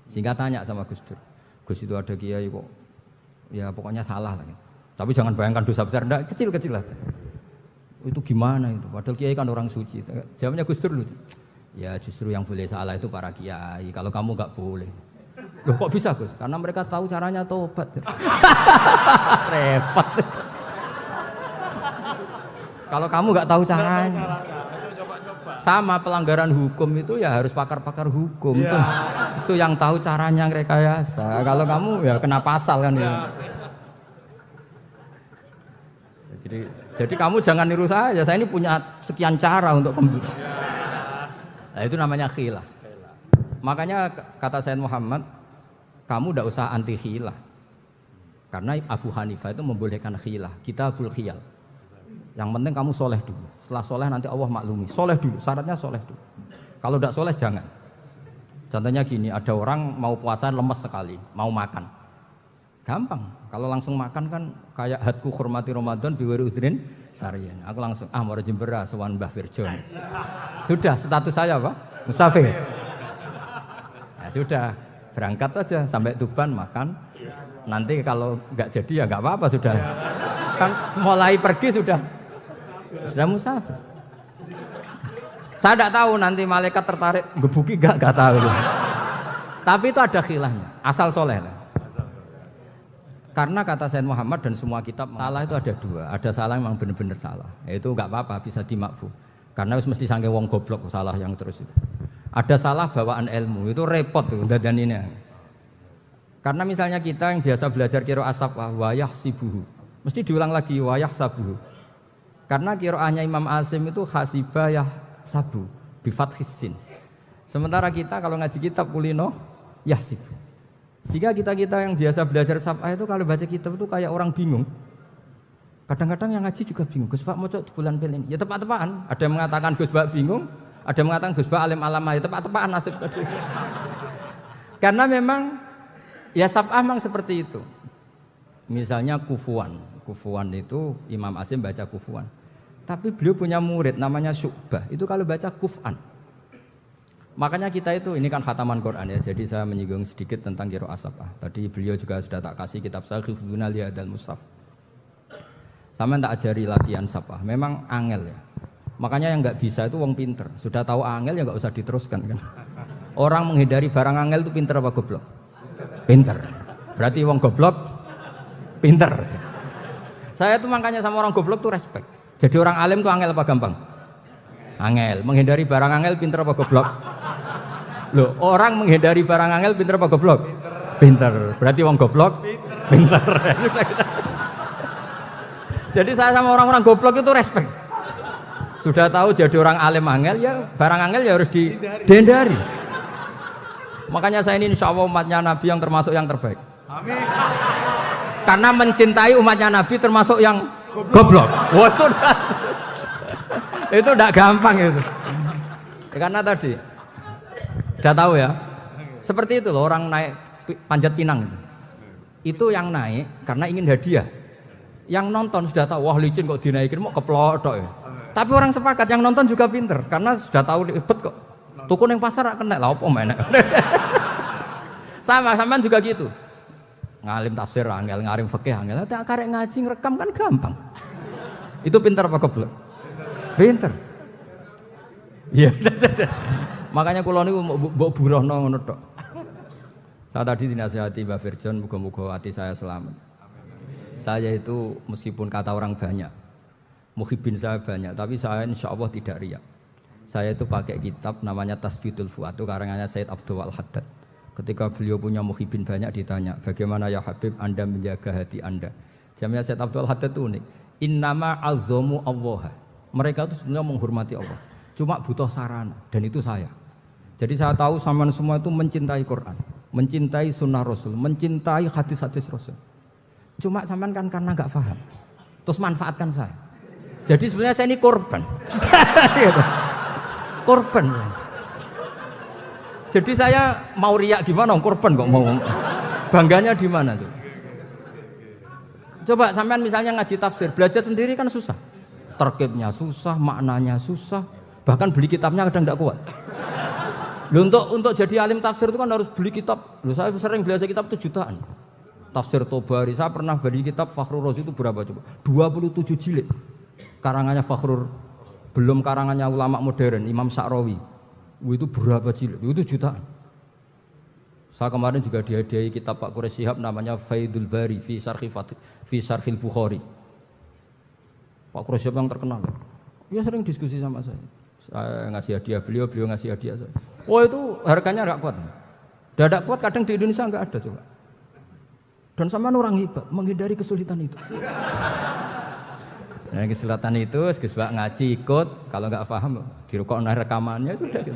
sehingga tanya sama Gus Dur, Gus itu ada kiai kok, ya pokoknya salah lah. Tapi jangan bayangkan dosa besar, enggak, kecil-kecil aja. Itu gimana itu? Padahal kiai kan orang suci. Jawabnya Gus Dur lucu. Ya justru yang boleh salah itu para kiai. Kalau kamu nggak boleh. Loh kok bisa Gus? Karena mereka tahu caranya tobat. Repot. Kalau kamu nggak tahu caranya. Sama pelanggaran hukum itu ya harus pakar-pakar hukum. Ya. Itu yang tahu caranya rekayasa. Kalau kamu ya kena pasal kan ya. Jadi kamu jangan niru saya ini punya sekian cara untuk kembali. Nah, itu namanya khilaf. Makanya kata Sayyid Muhammad, kamu tidak usah anti khilaf. Karena Abu Hanifah itu membolehkan khilaf, kitabul khiyal. Yang penting kamu soleh dulu. Setelah soleh nanti Allah maklumi. Soleh dulu, syaratnya soleh dulu. Kalau tidak soleh jangan. Contohnya gini, ada orang mau puasa lemes sekali, mau makan. Gampang. Kalau langsung makan kan kayak hadku hormati Ramadan biwari udrin syar'iyyin. Aku langsung mau jembera sowan Mbah Firjon. Sudah status saya apa? Musafir. Ya sudah, berangkat aja sampai Tuban makan. Nanti kalau nggak jadi ya nggak apa-apa sudah. Kan mulai pergi sudah musafir. Saya tidak tahu nanti malaikat tertarik gebuki nggak tahu. Tapi itu ada khilafnya, asal soleh lah. Karena kata Sayyid Muhammad dan semua kitab salah itu ada dua. Ada salah yang memang benar-benar salah. Itu nggak apa-apa bisa dimakfu. Karena mesti sangke wong goblok salah yang terus itu. Ada salah bawaan ilmu itu repot tuh dadaninnya. Karena misalnya kita yang biasa belajar qiraah safah wayah sibuhu, mesti diulang lagi wayah sabuhu. Karena qiraahnya Imam Asim itu hasibah yah sabu bi fathis sin. Sementara kita kalau ngaji kitab kulino yahsib. Sehingga kita yang biasa belajar safah itu kalau baca kitab itu kayak orang bingung. Kadang-kadang yang ngaji juga bingung. Gus Pak mau di bulan pelin. Ya tepat-tepatan. Ada yang mengatakan Gus Pak bingung, ada yang mengatakan Gus Pak alim alamah. Ya tepat-tepatan nasib tadi. Karena memang ya safah memang seperti itu. Misalnya kufuan itu Imam Asim baca kufuan. Tapi beliau punya murid namanya Syu'bah. Itu kalau baca kuf'an. Makanya kita itu, ini kan khataman Quran ya, jadi saya menyinggung sedikit tentang qiraah safah. Tadi beliau juga sudah tak kasih kitab saya Hifdzuna li Hadzal Mushaf. Sama tak ajari latihan sapa. Memang angel ya. Makanya yang nggak bisa itu wong pinter. Sudah tahu angel ya nggak usah diteruskan kan. Orang menghindari barang angel itu pinter apa goblok? Pinter. Berarti wong goblok pinter. Saya tuh makanya sama orang goblok tuh respect. Jadi orang alim tuh angel apa gampang? Angel. Menghindari barang angel pinter apa goblok? Loh, orang menghindari barang angel pinter apa goblok? Pinter. Berarti wong goblok pinter. Jadi saya sama orang-orang goblok itu respect. Sudah tahu jadi orang alim angel ya barang angel ya harus dihindari. Makanya saya ini insya Allah umatnya Nabi yang termasuk yang terbaik. Amin. Karena mencintai umatnya Nabi termasuk yang goblok. Wah, itu tidak gampang itu. Karena tadi sudah tahu ya. Seperti itu loh orang naik panjat pinang itu yang naik karena ingin hadiah. Yang nonton sudah tahu, wah licin kok dinaikin mau keplodok ya. Tapi orang sepakat yang nonton juga pinter karena sudah tahu ribet kok. Tuku yang pasar kena lah apa mana. Sama juga gitu. Ngalim tafsir angel, ngalim fikih angel. Tak karek ngaji ngerekam kan gampang. Itu pinter apa goblok? Pinter. Iya. Makanya kula niku mbok burohno ngono tok. Saya tadi dinasihati Mbak Firjon, muga-muga hati saya selamat. Saya itu meskipun kata orang banyak, muhibin saya banyak, tapi saya insya Allah tidak riak. Saya itu pakai kitab namanya Tasbitul Fuad, itu karangannya Said Abdul Al-Haddad. Ketika beliau punya muhibin banyak ditanya, bagaimana ya Habib Anda menjaga hati Anda? Jamnya Said Abdul Al-Haddad itu unik. Innama azzamu Allah. Mereka itu sebenarnya menghormati Allah. Cuma butuh sarana, dan itu saya. Jadi saya tahu sampean semua itu mencintai Quran, mencintai sunnah Rasul, mencintai hadis-hadis Rasul. Cuma sampean kan karena nggak paham, terus manfaatkan saya. Jadi sebenarnya saya ini korban, korban. Jadi saya mau riak gimana? Korban kok mau bangganya di mana tuh? Coba sampean misalnya ngaji tafsir, belajar sendiri kan susah, terkibnya susah, maknanya susah, bahkan beli kitabnya kadang nggak kuat. Loh, untuk jadi alim tafsir itu kan harus beli kitab. Loh, saya sering belajar kitab itu jutaan. Tafsir Tobari, saya pernah beli kitab Fakhrur Razi itu berapa coba? 27 jilid. Karangannya Fakhrur, belum karangannya ulama modern, Imam Sya'rawi. Itu berapa jilid? Itu jutaan. Saya kemarin juga dihadiahi kitab Pak Quraish Shihab namanya Faidul Bari fi Syarhil Bukhari. Pak Quraish Shihab yang terkenal. Dia sering diskusi sama saya. Saya ngasih hadiah beliau ngasih hadiah saya. Oh itu harganya nggak kuat. Dadak kuat kadang di Indonesia nggak ada coba. Dan sama orang hebat menghindari kesulitan itu. Nah, kesulitan itu, sebab ngaji ikut, kalau nggak paham dirukok rekamannya sudah gitu.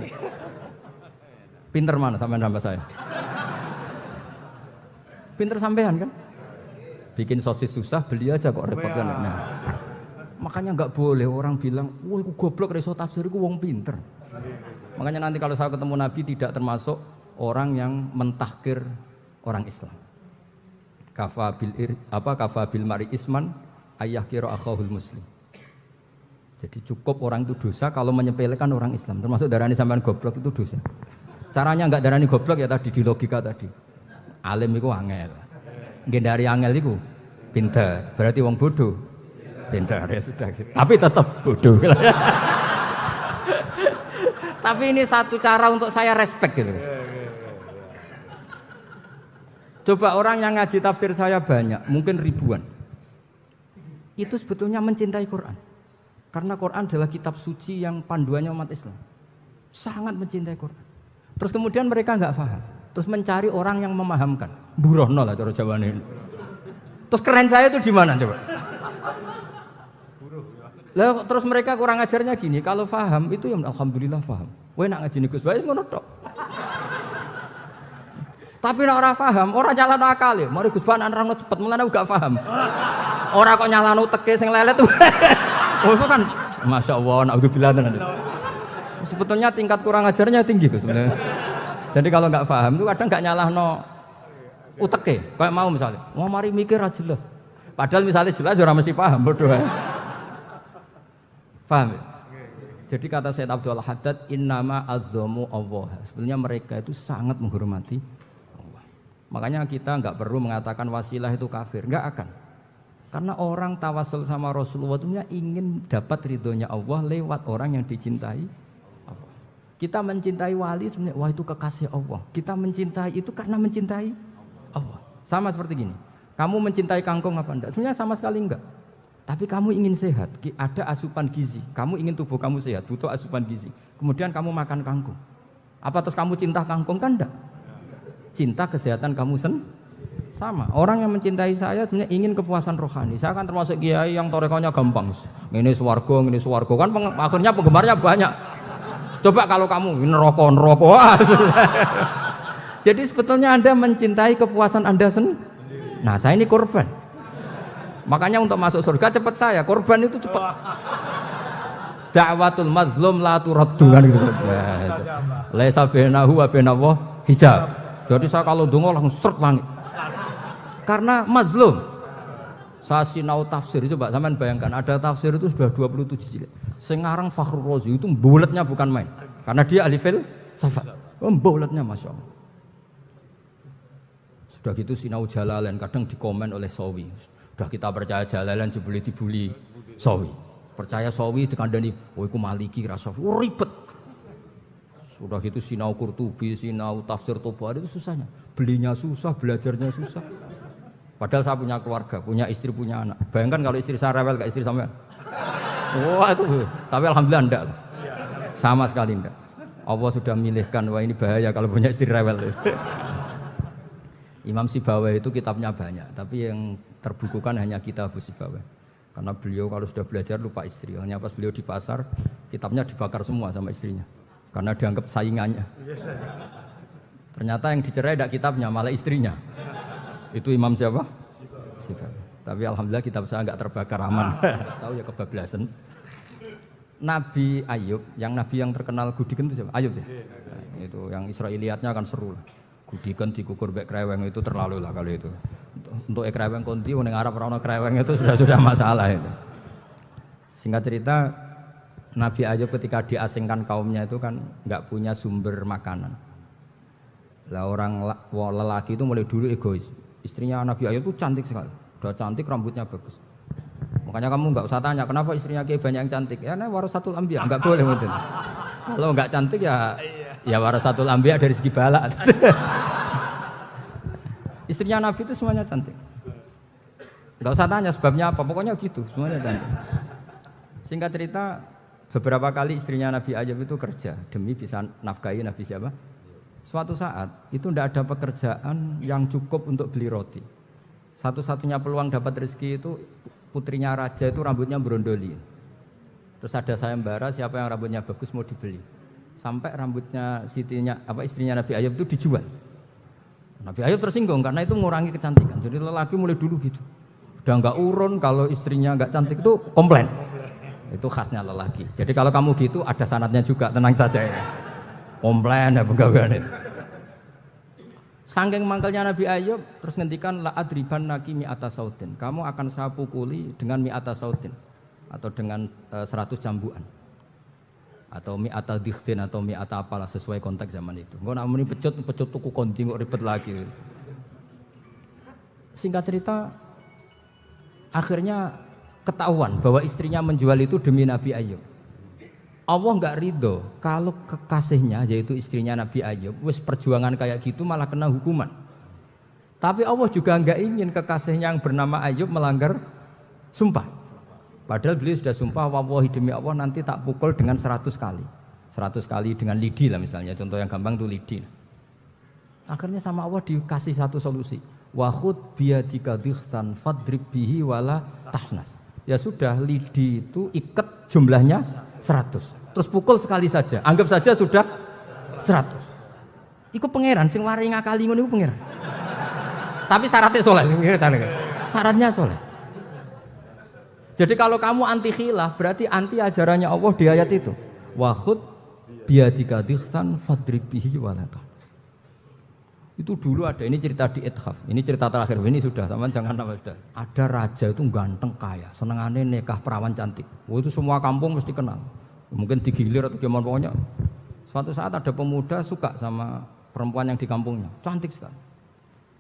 Pinter mana sampean sama saya? Pinter sampean kan? Bikin sosis susah, beli aja kok repot kan. Nah, makanya nggak boleh orang bilang, wah aku goblok reso tafsir, aku wong pinter. Makanya nanti kalau saya ketemu Nabi tidak termasuk orang yang mentahkir orang Islam. Kafabil mari isman ayah kira akhahul muslim. Jadi cukup orang itu dosa kalau menyepelekan orang Islam. Termasuk darani sampean goblok itu dosa. Caranya enggak darani goblok ya tadi di logika tadi. Alim itu angel. Ngendari angel itu pinter. Berarti wong bodoh. Pinter ya sudah gitu. Tapi tetap bodoh. Tapi ini satu cara untuk saya respect gitu. Coba orang yang ngaji tafsir saya banyak, mungkin ribuan. Itu sebetulnya mencintai Quran. Karena Quran adalah kitab suci yang panduannya umat Islam. Sangat mencintai Quran. Terus kemudian mereka nggak paham. Terus mencari orang yang memahamkan. Burohno lah cara jawabannya. Terus keren saya itu di mana coba? Lah terus mereka kurang ajarnya gini, kalau paham itu ya alhamdulillah paham. Kowe nak ngaji Gus Bae ngono tok. Tapi nek ora paham, ora nyalano akal ya. Mari Gus Bae nerangno cepet, mulane gak paham. Ora kok nyalano teke sing lelet. Oh itu kan Masya Allah, naudzubillah tenan. Sebetulnya tingkat kurang ajarnya tinggi Gus sebenarnya. Jadi kalau nggak paham itu kadang nggak nyalahno uteke. Kayak mau misalnya, mau mari mikir aja jelas. Padahal misalnya jelas orang mesti paham bodoh. Paham ya? Jadi kata Said Abdul Haddad, innama azzamu Allah. Sebenarnya mereka itu sangat menghormati Allah. Makanya kita nggak perlu mengatakan wasilah itu kafir, nggak akan. Karena orang tawasul sama Rasulullah itu ingin dapat ridhonya Allah lewat orang yang dicintai Allah. Kita mencintai wali sebenarnya, wah itu kekasih Allah. Kita mencintai itu karena mencintai Allah. Sama seperti gini, kamu mencintai kangkung apa enggak? Sebenarnya sama sekali enggak. Tapi kamu ingin sehat, ada asupan gizi. Kamu ingin tubuh kamu sehat, butuh asupan gizi. Kemudian kamu makan kangkung. Apa terus kamu cinta kangkung? Kan enggak. Cinta kesehatan kamu sama. Orang yang mencintai saya sebenarnya ingin kepuasan rohani. Saya kan termasuk kiai yang torekonya gampang. Ini swarga kan akhirnya penggemarnya banyak. Coba kalau kamu ini neraka. Wah, jadi sebetulnya Anda mencintai kepuasan Anda sendiri. Nah, saya ini korban. Makanya untuk masuk surga cepat saya. Korban itu cepat. Da'watul mazlum la turaddu kan gitu. Laisa bainahu wa bainallah hijab. Jadi saya kalau dongo langsung seret langit. Karena mazlum. Saya sinau tafsir itu Pak, sampean bayangkan ada tafsir itu sudah 27 jilid. Sekarang Fakhrul Razi itu bulatnya bukan main. Karena dia ahli filsafat. Bulatnya Masya Allah. Sudah gitu sinau Jalalain kadang dikomen oleh Sawi. Sudah kita percaya Jalalain dibuli Sawi. Percaya Sawi dikandani, oh iku Maliki rasa ribet. Sudah gitu sinau Qurtubi, sinau tafsir Tobari itu susahnya. Belinya susah, belajarnya susah. Padahal saya punya keluarga, punya istri, punya anak. Bayangkan kalau istri saya rewel kayak istri sampean. Wah itu, tapi alhamdulillah enggak. Sama sekali enggak. Allah sudah milihkan, wah ini bahaya kalau punya istri rewel. Imam Sibawai itu kitabnya banyak, tapi yang terbukukan hanya kitab Sibawai. Karena beliau kalau sudah belajar lupa istri. Hanya pas beliau di pasar, kitabnya dibakar semua sama istrinya. Karena dianggap saingannya. Ternyata yang dicerai tidak kitabnya, malah istrinya. Itu Imam siapa? Sibawai. Tapi alhamdulillah kitab saya enggak terbakar, aman. Tahu ya kebablasan. Nabi Ayub, yang terkenal Gudiken itu siapa? Ayub ya? Nah, itu yang Israiliyatnya akan seru lah. Gudiken dikukur bek kreweng itu terlalu lah kalau itu. Untuk kreweng konti ning Arab ora ono kreweng itu sudah masalah itu. Singkat cerita Nabi Ayub ketika diasingkan kaumnya itu kan enggak punya sumber makanan. Lah orang lelaki itu mulai dulu egois. Istrinya Nabi Ayub itu cantik sekali. Udah cantik, rambutnya bagus. Makanya kamu enggak usah tanya kenapa istrinya Kiai banyak yang cantik. Ya nah warasatul anbiya, enggak boleh mungkin. Kalau enggak cantik ya warasatul anbiya dari segi balak. Istrinya Nabi itu semuanya cantik. Enggak usah tanya sebabnya apa, pokoknya gitu, semuanya cantik. Singkat cerita, beberapa kali istrinya Nabi Ayub itu kerja demi bisa nafkahi Nabi siapa? Suatu saat itu tidak ada pekerjaan yang cukup untuk beli roti. Satu-satunya peluang dapat rezeki itu putrinya raja itu rambutnya berondoli. Terus ada sayembara siapa yang rambutnya bagus mau dibeli. Sampai rambutnya istrinya Nabi Ayub itu dijual. Nabi Ayub tersinggung karena itu mengurangi kecantikan. Jadi lelaki mulai dulu gitu. Udah enggak urun kalau istrinya enggak cantik itu komplain. Itu khasnya lelaki. Jadi kalau kamu gitu ada sanadnya juga, tenang saja ya. Komplain ya pegawaian itu. Saking mangkelnya Nabi Ayub terus ngendikan la adriban naki mi'ata sautin. Kamu akan saya pukuli dengan mi'ata sautin atau dengan 100 cambukan. Atau mi'ata dikhtin atau mi'ata apalah sesuai konteks zaman itu. Engko nak muni pecut tuku konti kok ribet lagi. Singkat cerita akhirnya ketahuan bahwa istrinya menjual itu demi Nabi Ayub. Allah enggak ridho kalau kekasihnya yaitu istrinya Nabi Ayub wis perjuangan kayak gitu malah kena hukuman. Tapi Allah juga enggak ingin kekasihnya yang bernama Ayub melanggar sumpah. Padahal beliau sudah sumpah wallahi demi Allah nanti tak pukul dengan 100 kali. 100 kali dengan lidi lah misalnya, contoh yang gampang itu lidi. Akhirnya sama Allah dikasih satu solusi. Wa khud biyadika dikhtan fadrib bihi wala tahnas. Ya sudah lidi itu ikat jumlahnya 100. Terus pukul sekali saja. Anggap saja sudah 100. Iku pangeran sing wari ngakali ngono iku pangeran. Tapi syaratnya soleh. Syaratnya soleh. Jadi kalau kamu anti khilaf berarti anti ajarannya Allah di ayat itu. Wa khud biyadika dikhtan fadrib bihi wala tahnas. Itu dulu ada, ini cerita di Ithaf, ini cerita terakhir, ini sudah, sama jangan nama sudah. Ada raja itu ganteng kaya, senengannya nikah perawan cantik. Oh, itu semua kampung mesti kenal. Mungkin digilir atau gimana pokoknya. Suatu saat ada pemuda suka sama perempuan yang di kampungnya, cantik sekali.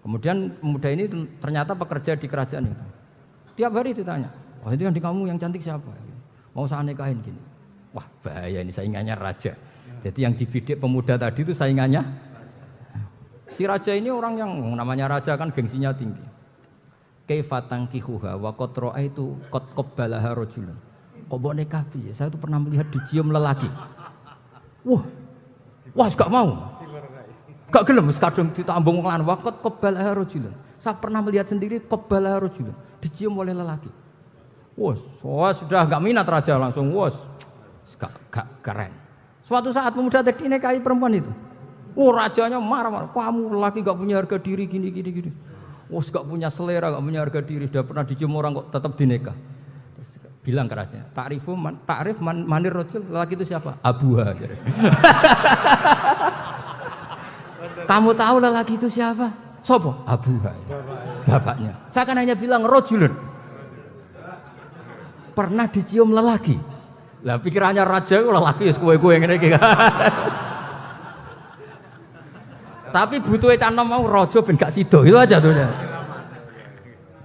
Kemudian pemuda ini ternyata pekerja di kerajaan itu. Tiap hari ditanya. Wah itu yang di kamu yang cantik siapa? Mau saya nikahin gini. Wah bahaya ini saingannya raja. Jadi yang dibidik pemuda tadi itu saingannya. Si raja ini orang yang namanya raja kan gengsinya tinggi. Kaifatang kihuha wa qad ra'aitu qad qabbalaha rajulun. Kok mbok nikah piye? Saya itu pernah melihat dicium lelaki. Wah gak mau. Gak gelem wis kadung ditambung lan wa qad qabbalaha rajulun. Saya pernah melihat sendiri qabbalaha rajulun, dicium oleh lelaki. Wah sudah gak minat raja langsung gak keren. Suatu saat pemuda tadi nikahi perempuan itu. Rajanya marah-marah. Kamu lelaki gak punya harga diri gini. Gak punya selera, gak punya harga diri. Sudah pernah dicium orang kok tetap dinikah. Terus bilang ke raja, takrif manir rajul, lelaki itu siapa? Abuha. Kamu tahu lelaki itu siapa? Sopo? Abuha. Bapaknya. Saya kan hanya bilang rajulun. Pernah dicium lelaki. Lah pikirannya raja itu lelaki wis kowe-kowe ngene iki. Tapi butuhe canom mau raja ben gak sida. Itu aja tuh.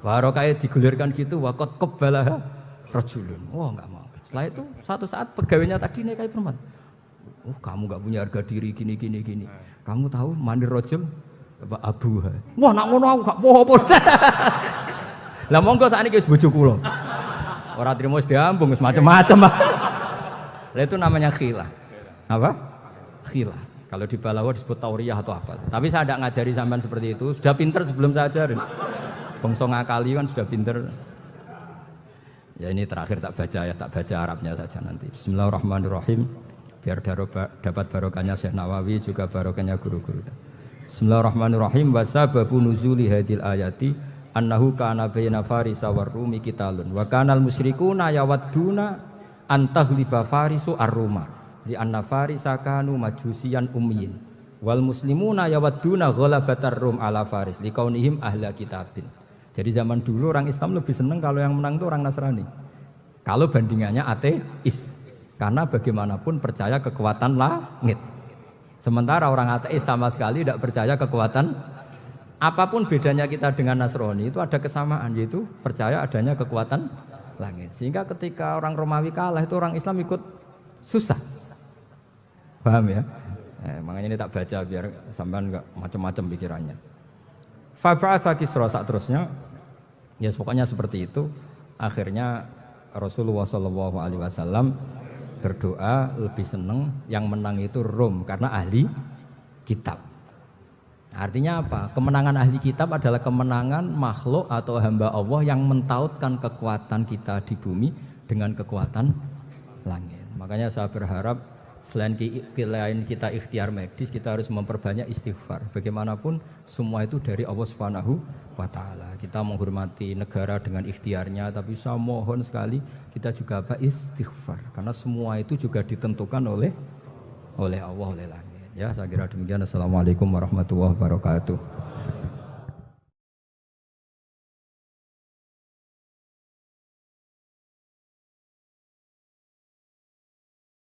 Baru kayak digulirkan gitu waqat qabbalah rajulun. Wah enggak mau. Setelah itu suatu saat pegawainya tadi nikahi perempuan. Kamu enggak punya harga diri gini. Kamu tahu mandir rajul Bapak Abu. Wah nak ngono aku gak apa-apa. Lah monggo sakniki wis bojo kula. Ora trimo wis diambung wis macam-macam. Lah itu namanya khilah. Apa? Khilah. Kalau di Balawa disebut tauriyah atau apa. Tapi saya tidak ngajari sampean seperti itu. Sudah pinter sebelum saya ajarin. Bangsa ngakali kan sudah pinter. Ya ini terakhir tak baca Arabnya saja nanti. Bismillahirrahmanirrahim. Biar dapat barokahnya Syekh Nawawi juga barokahnya guru-guru. Bismillahirrahmanirrahim. Wasababu nuzuli hadil ayati annahu kana baina farisa war rumi qitalun wa kanal musyrikuna yawadduna antaghliba farisu ar-ruma li anna farisa kanu majusiyan ummiyin wal muslimuna yawadduna ghalabatar rum ala faris liqaunihim ahla kitabin. Jadi zaman dulu orang Islam lebih senang kalau yang menang itu orang Nasrani. Kalau bandingannya ateis. Karena bagaimanapun percaya kekuatan langit. Sementara orang ateis sama sekali tidak percaya kekuatan. Apapun bedanya kita dengan Nasrani itu ada kesamaan, yaitu percaya adanya kekuatan langit. Sehingga ketika orang Romawi kalah itu orang Islam ikut susah. Paham ya? Makanya ini tak baca biar sampean enggak macam-macam pikirannya. Fab'atha Kisra terusnya. Ya pokoknya seperti itu. Akhirnya Rasulullah SAW berdoa lebih senang yang menang itu Rom karena ahli kitab. Artinya apa? Kemenangan ahli kitab adalah kemenangan makhluk atau hamba Allah yang mentautkan kekuatan kita di bumi dengan kekuatan langit. Makanya saya berharap selain kita ikhtiar medis, kita harus memperbanyak istighfar. Bagaimanapun semua itu dari Allah Subhanahu wa Ta'ala. Kita menghormati negara dengan ikhtiarnya, tapi saya mohon sekali kita juga istighfar. Karena semua itu juga ditentukan oleh Allah, oleh langit. Ya, saya kira demikian. Assalamualaikum warahmatullahi wabarakatuh.